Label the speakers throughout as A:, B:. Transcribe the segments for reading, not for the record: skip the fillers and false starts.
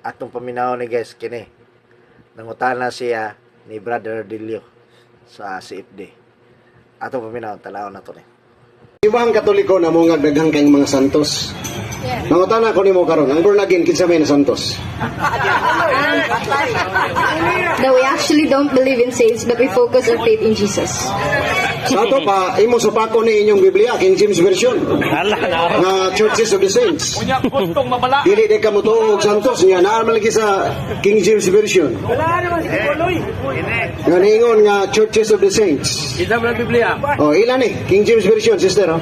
A: atong paminaw ni guys kini. Nangutana siya ni Brother Delio sa CFD. Atong paminaw tanaw na to ni.
B: Ibang Katoliko na mo nga daghang kayong mga santos. Nangutana ko nimo karon, ang born again kinsa may na santos?
C: That we actually don't believe in saints, but we focus our faith in Jesus.
B: Sa ato pa, imo supako ni inyong Biblia, King James Version. Nga Churches of the Saints. Dili di ka mo tuog santos niya, naamal lagi sa King James Version. Nga niingon nga Churches of the Saints. Oh, ilan ni? King James Version, sister, oh.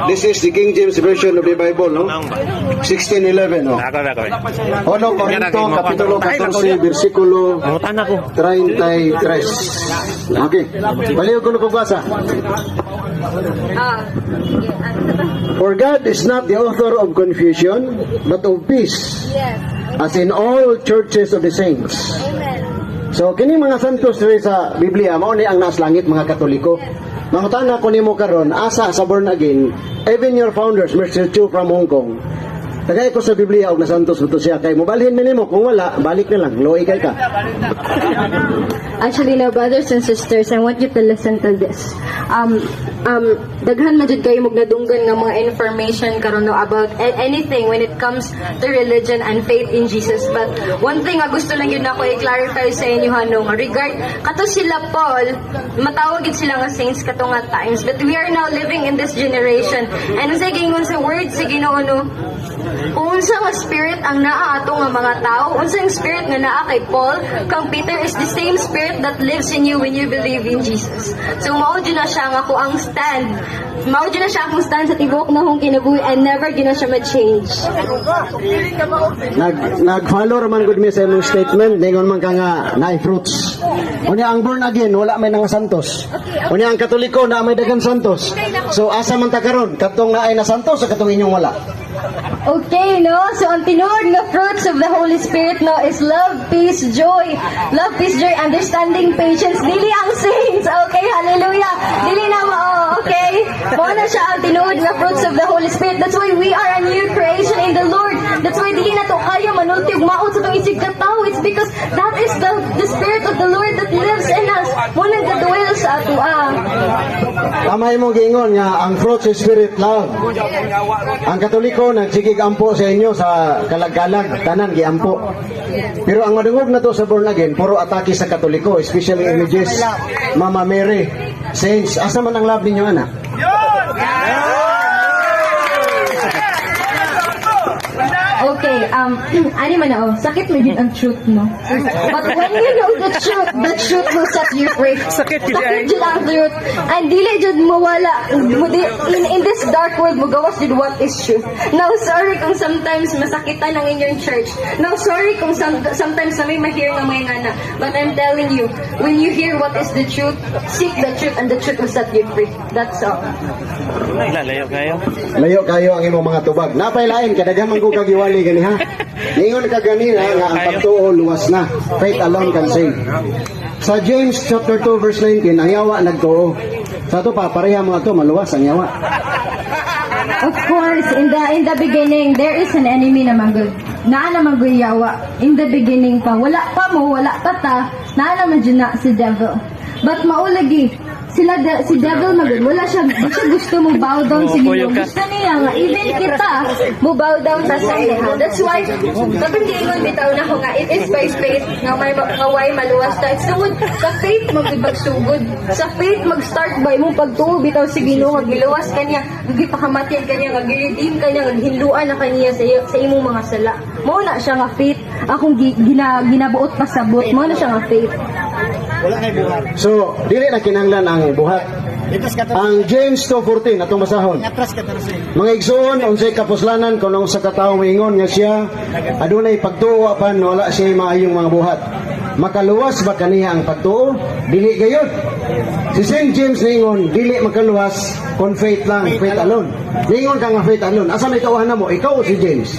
B: This is the King James Version of the Bible, no? 1611, no? Ono, Korinto, Kapitulo 14, versikulo 33. Okay. Baliw ko na pagbasa. For God is not the author of confusion, but of peace, as in all churches of the saints. So, kini mga santos rin sa Biblia, mao ni ang nas langit mga Katoliko. Mangutana ko nimo karon, asa sa born again, even your founders, Mr. Chu from Hong Kong. Tagay ko sa Biblia og na santos buto siya kay mobalhin mi nimo, kung wala balik na lang, luoy kay ka.
C: Actually, now, brothers and sisters, I want you to listen to this. Daghan na jud kayo magnadunggan nga mga information karon no about anything when it comes to religion and faith in Jesus. But one thing nga gusto lang yun ako i-clarify sa inyo no, regard kato sila Paul, matawag gid sila nga saints kato nga times, but we are now living in this generation. And sa gingon sa word sa Ginoo no, kung unsa nga spirit ang naa ato nga mga tao, unsa ang spirit nga naa kay Paul, kang Peter is the same spirit that lives in you when you believe in Jesus. So mao jud na siya nga ko ang stand. Mao jud na siya akong stand sa tibok na hong kinabuhi and never gina siya ma-change.
B: Nag-follow raman gud mi sa imong statement, ningon man ka nga naay fruits. Unya ang born again wala may nga santos. Unya ang Katoliko na may daghang santos. So asa man ta karon? Katong naay na santos sa katong inyong wala.
C: Okay, no? So, ang tinuod nga fruits of the Holy Spirit, no, is love, peace, joy. Love, peace, joy, understanding, patience. Dili ang saints. Okay, hallelujah. Dili na okay? Mao na siya ang tinuod nga fruits of the Holy Spirit. That's why we are a new creation in the Lord. That's why dili na to kaya manulti ug maot sa itong isig katawo. It's because that is the Spirit of the Lord that lives in us. Muna gadwell sa ato.
B: Tama imong giingon nga ang fruits of Spirit love. Ang Katoliko nagsigig ampo sa inyo sa kalag-kalag, tanan giampo. Pero ang madungog na to sa born again, puro atake sa Katoliko, especially images, Mama Mary, saints. Asa man ang love ninyo, anak?
C: Okay, ani man na, sakit mo yun ang truth, no? But when you know the truth will set you free. Sakit yun ang truth. And dili jud mawala, in this dark world, magawas jud what is truth. Now, sorry kung sometimes masakitan ang inyong church. Now, sorry kung sometimes na may ma-hear ng mga ngana. But I'm telling you, when you hear what is the truth, seek the truth and the truth will set you free. That's all.
D: Layo kayo.
B: Layo kayo ang imong mga tubag. Napay lain, kadaghan man ko kagiwali gani ha. Ningon ka gani nga ang pagtuo luwas na. Faith alone can save. Sa James chapter 2 verse 19, ang yawa nagtuo. Sa to pa pareha mga to maluwas ang yawa.
C: Of course, in the beginning, there is an enemy naman good. Naa naman good yawa. In the beginning pa, wala pa ta, naa naman dyan na si devil. But maulagi, si devil magud wala siya gusto mo bow down sa Ginoo. Gusto niya nga even kita mo bow down sa Kanya. That's why kapag giingon bitaw na ko nga it is by faith nga may kaway maluwas ta. Sugod sa faith magsugod. Sa faith mag-start by mo pagtuo bitaw sa Ginoo nga giluwas kanya, gipakamatyan kanya, nga giredeem kanya, nga hinluan na kaniya sa imong mga sala. Mao na siya nga faith. Akong ginabuot pasabot. Mao na siya nga faith.
B: So, dili na kinahanglan ang buhat. Ang James 2:14 atong basahon. Mga igsoon, unsay kapuslanan kung sa katawo moingon nga siya adunay pagtuo apan wala siya maayong mga buhat. Makaluwas ba kaniya ang pagtuo? Dili gayud. Si St. James ningon, dili makaluwas kon faith lang, faith alone. Ningon ka nga faith alone. Asa may kauhan mo? Ikaw o si James?